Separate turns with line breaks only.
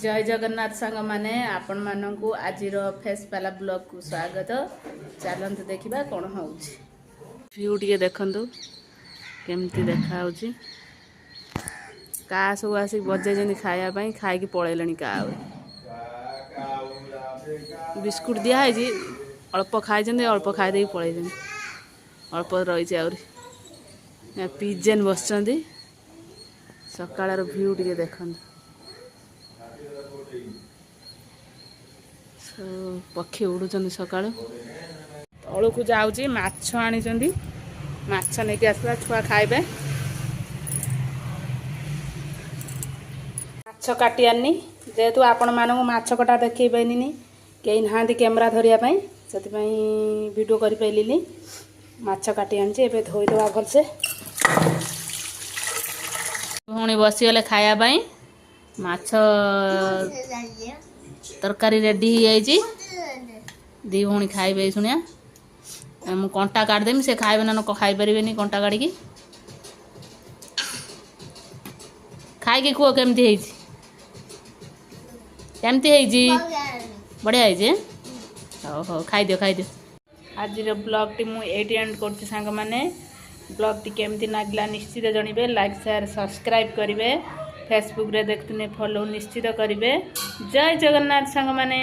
जय जगन्नाथ सांग माने आपण मानकु आजिर फेस वाला ब्लॉग को स्वागत। चलते देखा कौन हो व्यू टे देखु केमती देखा का सब आसिक बजे खायापाई खाई पलैले का बिस्कुट दिखाई अल्प खाई अल्प खाई पलैले अल्प रही आहरी पिजेन बस सकाळ व्यू टे देखु पक्षी उड़ुं सका तलू को जाऊँगी माछ आनी माछ नहीं आसला छुआ खाइबे माछ काटी आनी जेहेतु आपण मानक माछ कटा देखी पाइनि कहीं ना कैमेरा धरिया से वीडियो कर पाइलिनी माछ काटी आनी एवं धोईदवा भलसे पुणी बसीगले खायापाई माछ तरकारी रेडी हो दी भौणी खाइबे शुणिया मु कंटा काटदेमी से खाइबे ना खाई पारे कंटा काटिकी खाई कह केमती बढ़िया है हो हो खाईदियो आज ब्लॉग टी मुझे एंड कर सांग मैंने ब्लॉग टी केमती लगला निश्चित जनइबे लाइक शेयर सब्सक्राइब करेंगे फेसबुक रे देखते फॉलो निश्चित करेंगे। जय जगन्नाथ सांग माने।